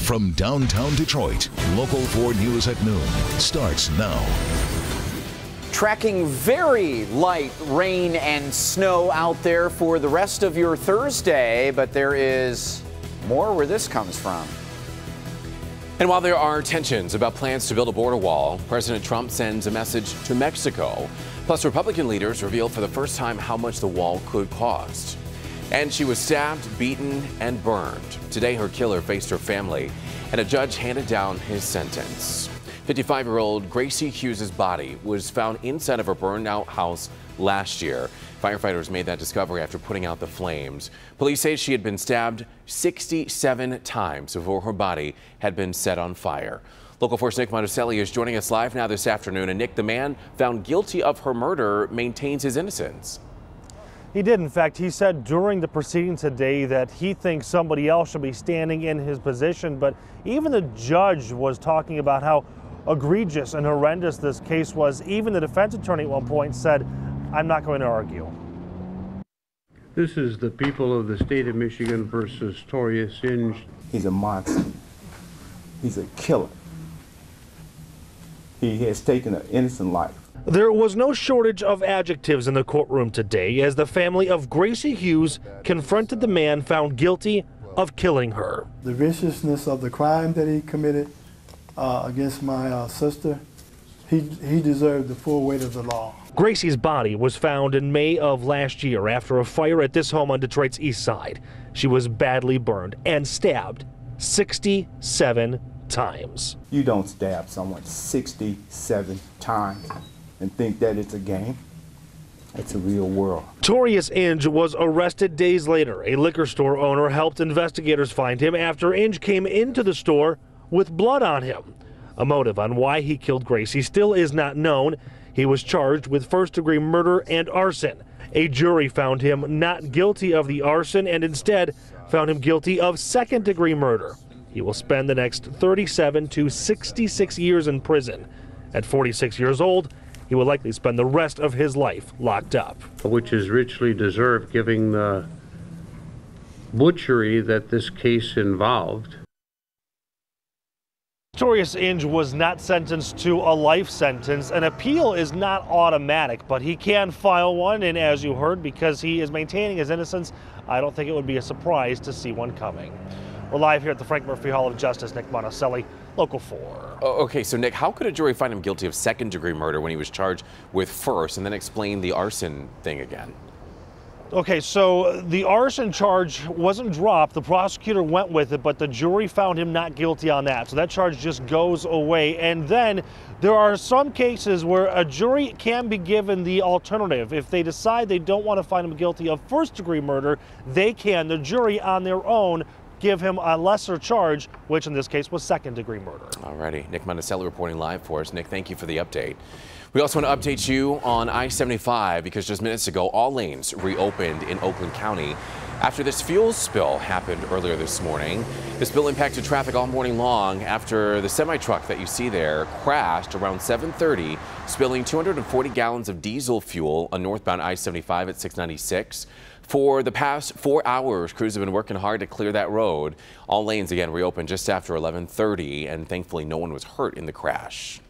From downtown Detroit, Local 4 News at noon starts now. Tracking very light rain and snow out there for the rest of your Thursday, but there is more where this comes from. And while there are tensions about plans to build a border wall, President Trump sends a message to Mexico. Plus, Republican leaders reveal for the first time how much the wall could cost. And she was stabbed, beaten, and burned. Today, her killer faced her family, and a judge handed down his sentence. 55-year-old Gracie Hughes' body was found inside of her burned-out house last year. Firefighters made that discovery after putting out the flames. Police say she had been stabbed 67 times before her body had been set on fire. Local 4's Nick Monticelli is joining us live now this afternoon. And Nick, the man found guilty of her murder maintains his innocence. He did. In fact, he said during the proceedings today that he thinks somebody else should be standing in his position. But even the judge was talking about how egregious and horrendous this case was. Even the defense attorney at one point said, "I'm not going to argue." This is the people of the state of Michigan versus Toria Singe. He's a monster. He's a killer. He has taken an innocent life. There was no shortage of adjectives in the courtroom today as the family of Gracie Hughes confronted the man found guilty of killing her. The viciousness of the crime that he committed against my sister, he deserved the full weight of the law. Gracie's body was found in May of last year after a fire at this home on Detroit's east side. She was badly burned and stabbed 67 times. You don't stab someone 67 times and think that it's a game. It's a real world. Toria Singe was arrested days later. A liquor store owner helped investigators find him after Singe came into the store with blood on him. A motive on why he killed Gracie still is not known. He was charged with first-degree murder and arson. A jury found him not guilty of the arson and instead found him guilty of second-degree murder. He will spend the next 37 to 66 years in prison. At 46 years old, he will likely spend the rest of his life locked up. Which is richly deserved, given the butchery that this case involved. Toria Singe was not sentenced to a life sentence. An appeal is not automatic, but he can file one, and as you heard, because he is maintaining his innocence, I don't think it would be a surprise to see one coming. We're live here at the Frank Murphy Hall of Justice. Nick Monticelli, Local 4. Okay, so Nick, how could a jury find him guilty of second-degree murder when he was charged with first, and then explain the arson thing again? Okay, so the arson charge wasn't dropped. The prosecutor went with it, but the jury found him not guilty on that. So that charge just goes away. And then there are some cases where a jury can be given the alternative. If they decide they don't want to find him guilty of first-degree murder, they can, the jury on their own, give him a lesser charge, which in this case was second-degree murder. Alrighty, Nick Monticelli reporting live for us. Nick, thank you for the update. We also want to update you on I-75 because just minutes ago, all lanes reopened in Oakland County after this fuel spill happened earlier this morning. The spill impacted traffic all morning long after the semi-truck that you see there crashed around 7:30, spilling 240 gallons of diesel fuel on northbound I-75 at 696. For the past 4 hours, crews have been working hard to clear that road. All lanes again reopened just after 11:30, and thankfully no one was hurt in the crash.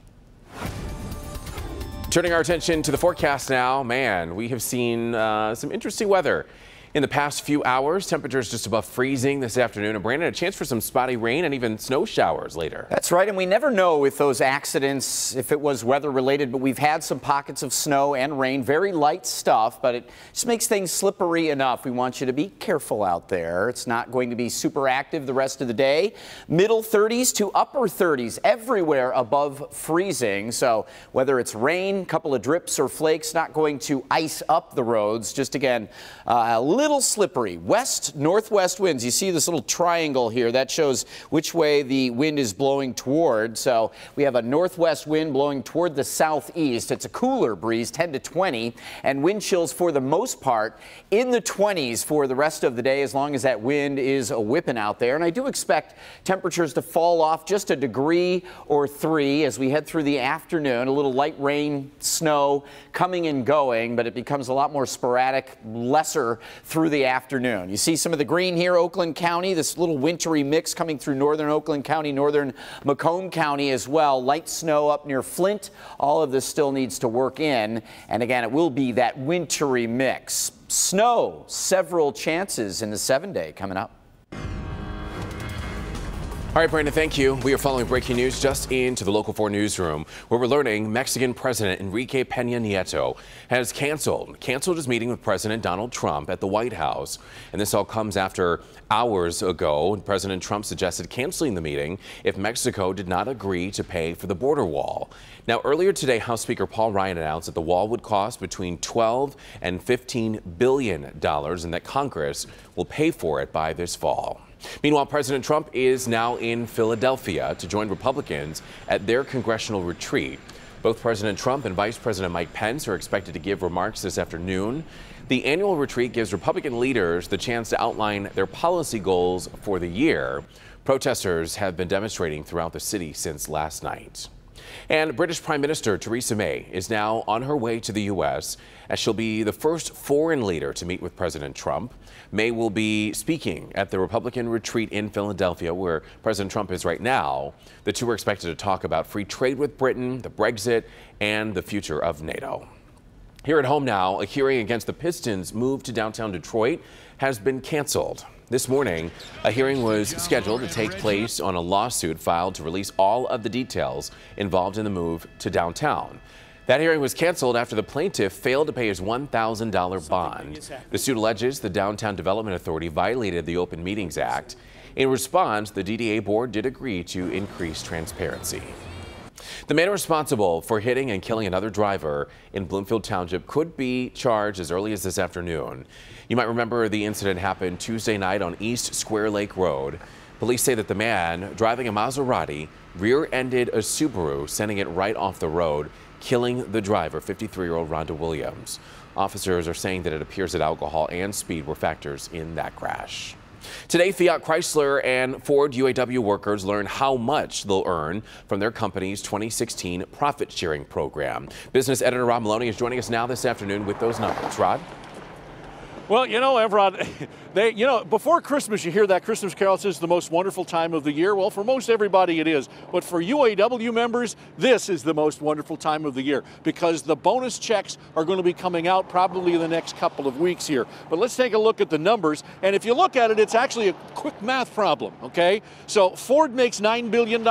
Turning our attention to the forecast now, man, we have seen some interesting weather in the past few hours. Temperatures just above freezing this afternoon. And Brandon, a chance for some spotty rain and even snow showers later. That's right, and we never know with those accidents if it was weather related, but we've had some pockets of snow and rain, very light stuff, but it just makes things slippery enough. We want you to be careful out there. It's not going to be super active the rest of the day. Middle 30s to upper 30s everywhere above freezing. So whether it's rain, a couple of drips or flakes, not going to ice up the roads. Just again, a little slippery. West-northwest winds. You see this little triangle here. That shows which way the wind is blowing toward. So we have a northwest wind blowing toward the southeast. It's a cooler breeze, 10 to 20, and wind chills for the most part in the 20s for the rest of the day as long as that wind is a whipping out there. And I do expect temperatures to fall off just a degree or 3 as we head through the afternoon. A little light rain, snow coming and going, but it becomes a lot more sporadic, lesser through the afternoon. You see some of the green here, Oakland County, this little wintry mix coming through northern Oakland County, northern Macomb County as well. Light snow up near Flint. All of this still needs to work in. And again, it will be that wintry mix. Snow, several chances in the 7-day coming up. All right, Brandon, thank you. We are following breaking news just into the Local 4 newsroom, where we're learning Mexican President Enrique Peña Nieto has canceled his meeting with President Donald Trump at the White House. And this all comes after hours ago, President Trump suggested canceling the meeting if Mexico did not agree to pay for the border wall. Now, earlier today, House Speaker Paul Ryan announced that the wall would cost between $12 and $15 billion and that Congress will pay for it by this fall. Meanwhile, President Trump is now in Philadelphia to join Republicans at their congressional retreat. Both President Trump and Vice President Mike Pence are expected to give remarks this afternoon. The annual retreat gives Republican leaders the chance to outline their policy goals for the year. Protesters have been demonstrating throughout the city since last night. And British Prime Minister Theresa May is now on her way to the U.S. as she'll be the first foreign leader to meet with President Trump. May will be speaking at the Republican retreat in Philadelphia, where President Trump is right now. The two are expected to talk about free trade with Britain, the Brexit, and the future of NATO. Here at home now, a hearing against the Pistons' move to downtown Detroit has been canceled. This morning, a hearing was scheduled to take place on a lawsuit filed to release all of the details involved in the move to downtown. That hearing was canceled after the plaintiff failed to pay his $1,000 bond. The suit alleges the Downtown Development Authority violated the Open Meetings Act. In response, the DDA board did agree to increase transparency. The man responsible for hitting and killing another driver in Bloomfield Township could be charged as early as this afternoon. You might remember the incident happened Tuesday night on East Square Lake Road. Police say that the man driving a Maserati rear-ended a Subaru, sending it right off the road, killing the driver, 53-year-old Rhonda Williams. Officers are saying that it appears that alcohol and speed were factors in that crash. Today, Fiat Chrysler and Ford UAW workers learned how much they'll earn from their company's 2016 profit-sharing program. Business editor Rod Maloney is joining us now this afternoon with those numbers. Rod? Well, you know, Evrod, before Christmas, you hear that Christmas carol says the most wonderful time of the year. Well, for most everybody it is. But for UAW members, this is the most wonderful time of the year because the bonus checks are going to be coming out probably in the next couple of weeks here. But let's take a look at the numbers. And if you look at it, it's actually a quick math problem, okay? So Ford makes $9 billion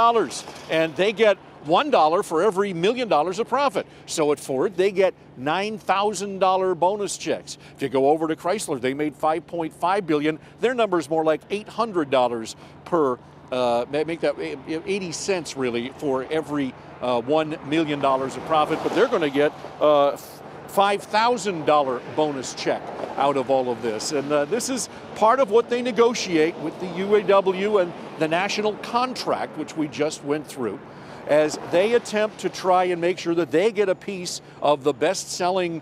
and they get $1 for every $1 million of profit. So at Ford, they get $9,000 bonus checks. If you go over to Chrysler, they made $5.5 billion. Their number is more like $800 per, make that 80 cents really for every $1 million of profit. But they're going to get $5,000 bonus check out of all of this. And this is part of what they negotiate with the UAW and the national contract, which we just went through, as they attempt to try and make sure that they get a piece of the best-selling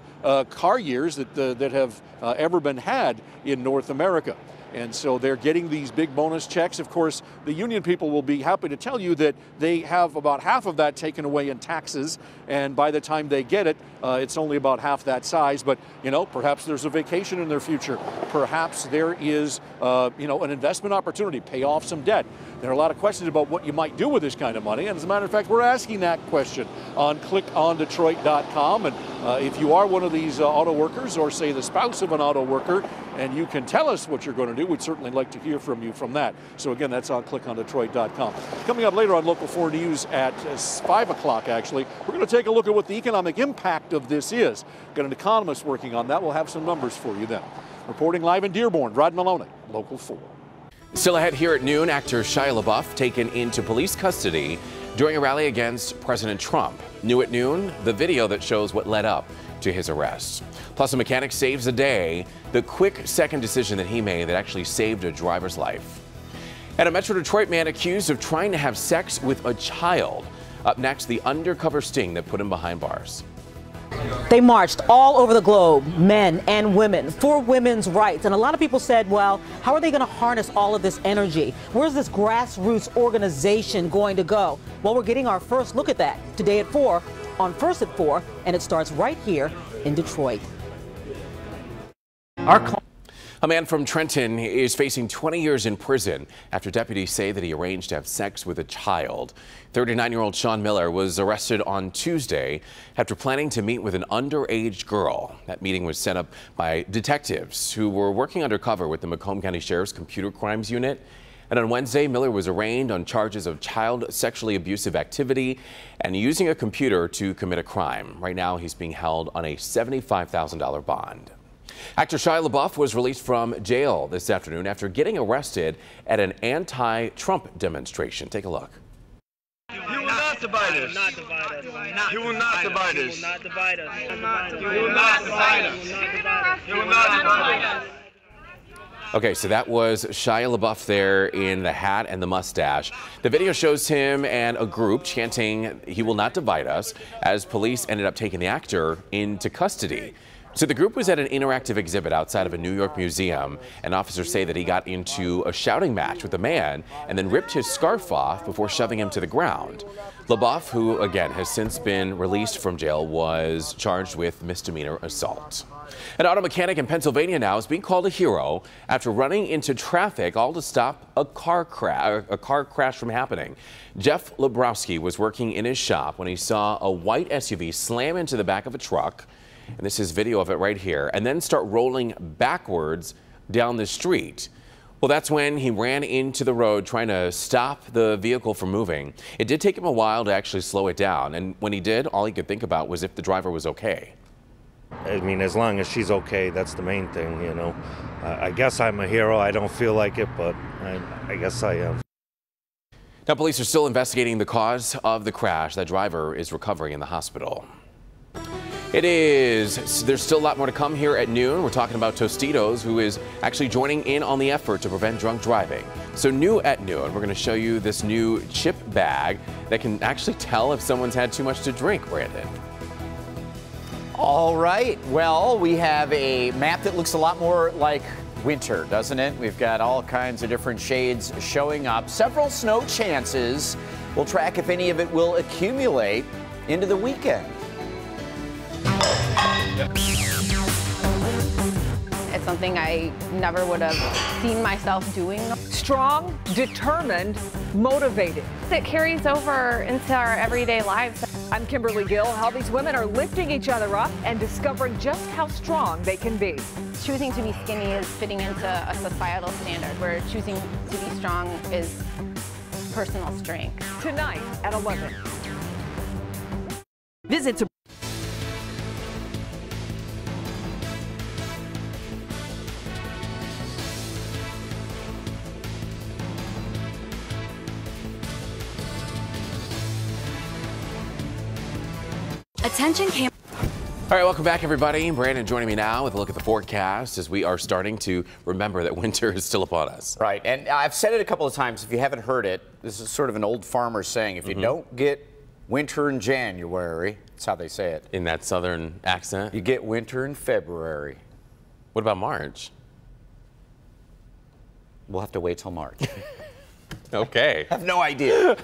car years that have ever been had in North America. And so they're getting these big bonus checks. Of course, the union people will be happy to tell you that they have about half of that taken away in taxes. And by the time they get it, it's only about half that size. But, you know, perhaps there's a vacation in their future. Perhaps there is, an investment opportunity, pay off some debt. There are a lot of questions about what you might do with this kind of money. And as a matter of fact, we're asking that question on clickondetroit.com. And if you are one of these auto workers or, say, the spouse of an auto worker, and you can tell us what you're going to do, we'd certainly like to hear from you from that. So again, that's on clickondetroit.com. Coming up later on Local 4 News at 5 o'clock, actually, we're going to take a look at what the economic impact of this is. Got an economist working on that. We'll have some numbers for you then. Reporting live in Dearborn, Rod Maloney, Local 4. Still ahead here at noon, actor Shia LaBeouf taken into police custody during a rally against President Trump. New at noon, the video that shows what led up to his arrest. Plus, a mechanic saves the day, the quick second decision that he made that actually saved a driver's life. And a Metro Detroit man accused of trying to have sex with a child. Up next, the undercover sting that put him behind bars. They marched all over the globe, men and women, for women's rights. And a lot of people said, well, how are they going to harness all of this energy? Where's this grassroots organization going to go? Well, we're getting our first look at that today at 4 on First at 4, and it starts right here in Detroit. A man from Trenton is facing 20 years in prison after deputies say that he arranged to have sex with a child. 39-year-old Sean Miller was arrested on Tuesday after planning to meet with an underage girl. That meeting was set up by detectives who were working undercover with the Macomb County Sheriff's Computer Crimes Unit. And on Wednesday, Miller was arraigned on charges of child sexually abusive activity and using a computer to commit a crime. Right now, he's being held on a $75,000 bond. Actor Shia LaBeouf was released from jail this afternoon after getting arrested at an anti-Trump demonstration. Take a look. He will not divide us. He will not divide us. He will not divide us. He will not divide us. He will not divide us. Okay, so that was Shia LaBeouf there in the hat and the mustache. The video shows him and a group chanting, "He will not divide us," as police ended up taking the actor into custody. So the group was at an interactive exhibit outside of a New York museum, and officers say that he got into a shouting match with a man and then ripped his scarf off before shoving him to the ground. LaBeouf, who again has since been released from jail, was charged with misdemeanor assault. An auto mechanic in Pennsylvania now is being called a hero after running into traffic, all to stop a car crash from happening. Jeff Lebrowski was working in his shop when he saw a white SUV slam into the back of a truck. And this is video of it right here, and then start rolling backwards down the street. Well, that's when he ran into the road trying to stop the vehicle from moving. It did take him a while to actually slow it down, and when he did, all he could think about was if the driver was okay. I mean, as long as she's okay, that's the main thing, you know. I guess I'm a hero. I don't feel like it, but I guess I am. Now, police are still investigating the cause of the crash. That driver is recovering in the hospital. There's still a lot more to come here at noon. We're talking about Tostitos, who is actually joining in on the effort to prevent drunk driving. So new at noon, we're going to show you this new chip bag that can actually tell if someone's had too much to drink, Brandon. All right. Well, we have a map that looks a lot more like winter, doesn't it? We've got all kinds of different shades showing up. Several snow chances. We'll track if any of it will accumulate into the weekend. It's something I never would have seen myself doing. Strong, determined, motivated. It carries over into our everyday lives. I'm Kimberly Gill. How these women are lifting each other up and discovering just how strong they can be. Choosing to be skinny is fitting into a societal standard, where choosing to be strong is personal strength. Tonight at 11. Visit to Attention cam. All right, welcome back, everybody. Brandon joining me now with a look at the forecast as we are starting to remember that winter is still upon us. Right, and I've said it a couple of times. If you haven't heard it, this is sort of an old farmer saying, if you don't get winter in January, that's how they say it. In that southern accent? You get winter in February. What about March? We'll have to wait till March. Okay. I have no idea.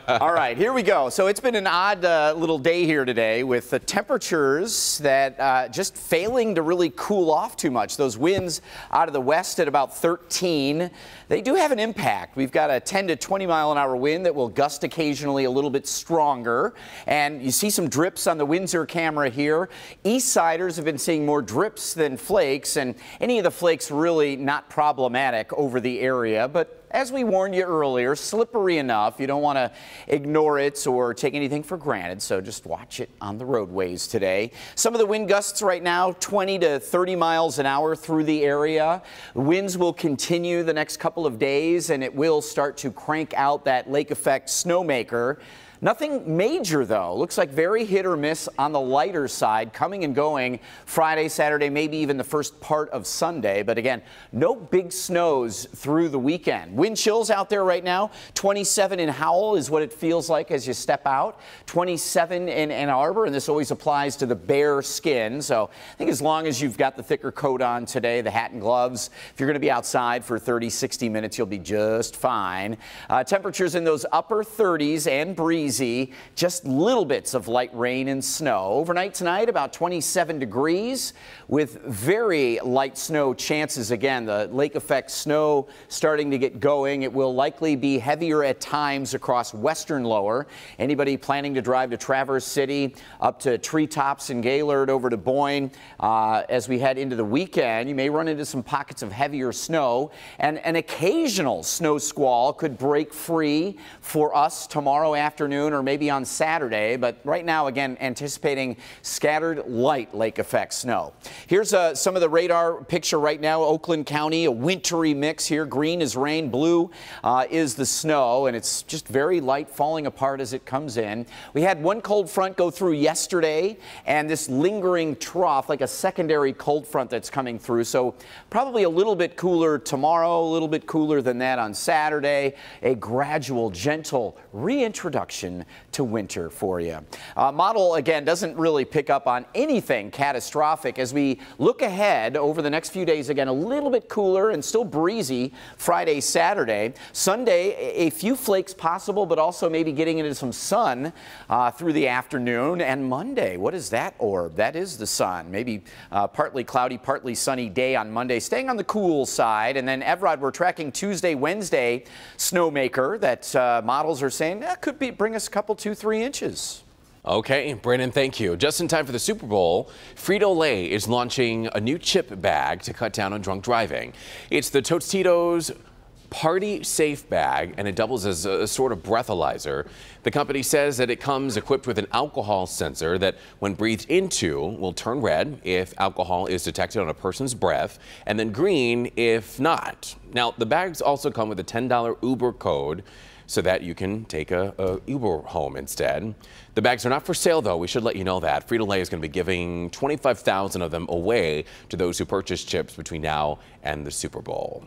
All right, here we go. So it's been an odd little day here today with the temperatures that just failing to really cool off too much. Those winds out of the west at about 13, they do have an impact. We've got a 10 to 20 mile an hour wind that will gust occasionally a little bit stronger. And you see some drips on the Windsor camera here. East siders have been seeing more drips than flakes, and any of the flakes really not problematic over the area. But as we warned you earlier, slippery enough. You don't want to ignore it or take anything for granted, so just watch it on the roadways today. Some of the wind gusts right now, 20 to 30 miles an hour through the area. The winds will continue the next couple of days, and it will start to crank out that lake effect snowmaker. Nothing major, though. Looks like very hit or miss on the lighter side, coming and going Friday, Saturday, maybe even the first part of Sunday. But again, no big snows through the weekend. Wind chills out there right now. 27 in Howell is what it feels like as you step out. 27 in Ann Arbor, and this always applies to the bare skin. So I think as long as you've got the thicker coat on today, the hat and gloves, if you're going to be outside for 30, 60 minutes, you'll be just fine. Temperatures in those upper 30s and breezy breezy, just little bits of light rain and snow. Overnight tonight, about 27 degrees with very light snow chances. Again, the lake effect snow starting to get going. It will likely be heavier at times across western lower. Anybody planning to drive to Traverse City, up to Treetops and Gaylord, over to Boyne, as we head into the weekend, you may run into some pockets of heavier snow, and an occasional snow squall could break free for us tomorrow afternoon or maybe on Saturday. But right now, again, anticipating scattered light lake effect snow. Here's some of the radar picture right now. Oakland County, a wintry mix here. Green is rain, blue is the snow, and it's just very light, falling apart as it comes in. We had one cold front go through yesterday, and this lingering trough, like a secondary cold front that's coming through. So probably a little bit cooler tomorrow, a little bit cooler than that on Saturday. A gradual, gentle reintroduction to winter for you. Model, again, doesn't really pick up on anything catastrophic. As we look ahead over the next few days, again, a little bit cooler and still breezy Friday, Saturday. Sunday, a few flakes possible, but also maybe getting into some sun through the afternoon. And Monday, what is that orb? That is the sun. Maybe partly cloudy, partly sunny day on Monday, staying on the cool side. And then Evrod, we're tracking Tuesday, Wednesday snowmaker that models are saying that could bring us a couple, 2-3 inches. Okay, Brandon, thank you. Just in time for the Super Bowl, Frito-Lay is launching a new chip bag to cut down on drunk driving. It's the Tostitos Party Safe bag, and it doubles as a sort of breathalyzer. The company says that it comes equipped with an alcohol sensor that, when breathed into, will turn red if alcohol is detected on a person's breath, and then green if not. Now, the bags also come with a $10 Uber code so that you can take a Uber home instead. The bags are not for sale, though. We should let you know that. Frito-Lay is going to be giving 25,000 of them away to those who purchase chips between now and the Super Bowl.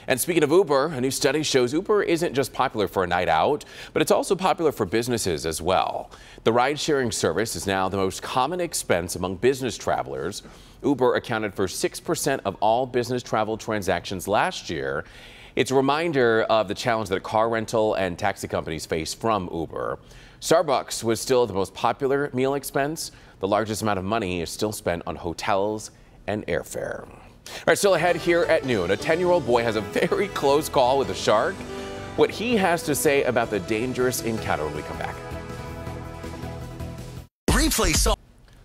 And speaking of Uber, a new study shows Uber isn't just popular for a night out, but it's also popular for businesses as well. The ride-sharing service is now the most common expense among business travelers. Uber accounted for 6% of all business travel transactions last year. It's a reminder of the challenge that car rental and taxi companies face from Uber. Starbucks was still the most popular meal expense. The largest amount of money is still spent on hotels and airfare. All right, still ahead here at noon, a 10-year-old boy has a very close call with a shark. What he has to say about the dangerous encounter when we come back. Replay song.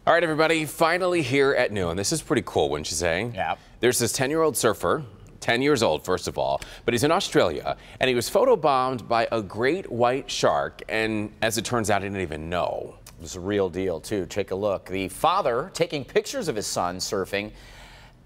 All right, everybody, finally here at noon. This is pretty cool, wouldn't you say? Yeah. There's this 10-year-old surfer. 10 years old, first of all, but he's in Australia, and he was photobombed by a great white shark, and as it turns out, he didn't even know. It was a real deal, too. Take a look. The father taking pictures of his son surfing.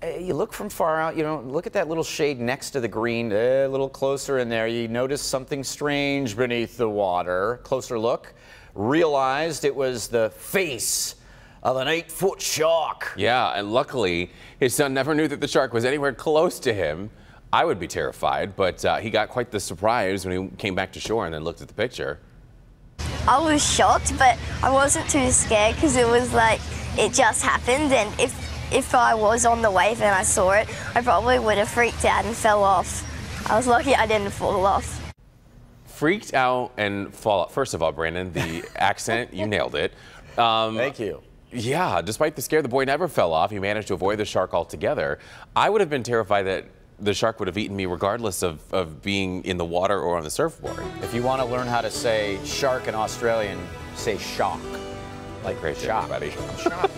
You look from far out, look at that little shade next to the green, a little closer in there. You notice something strange beneath the water. Closer look, realized it was the face of an 8-foot shark. Yeah, and luckily, his son never knew that the shark was anywhere close to him. I would be terrified, but he got quite the surprise when he came back to shore and then looked at the picture. I was shocked, but I wasn't too scared because it was like, it just happened, and if I was on the wave and I saw it, I probably would have freaked out and fell off. I was lucky I didn't fall off. Freaked out and fall off. First of all, Brandon, the accent, you nailed it. Thank you. Yeah, despite the scare, the boy never fell off. He managed to avoid the shark altogether. I would have been terrified that the shark would have eaten me regardless of being in the water or on the surfboard. If you want to learn how to say shark in Australian, say shock. Like great shock, buddy. Shock.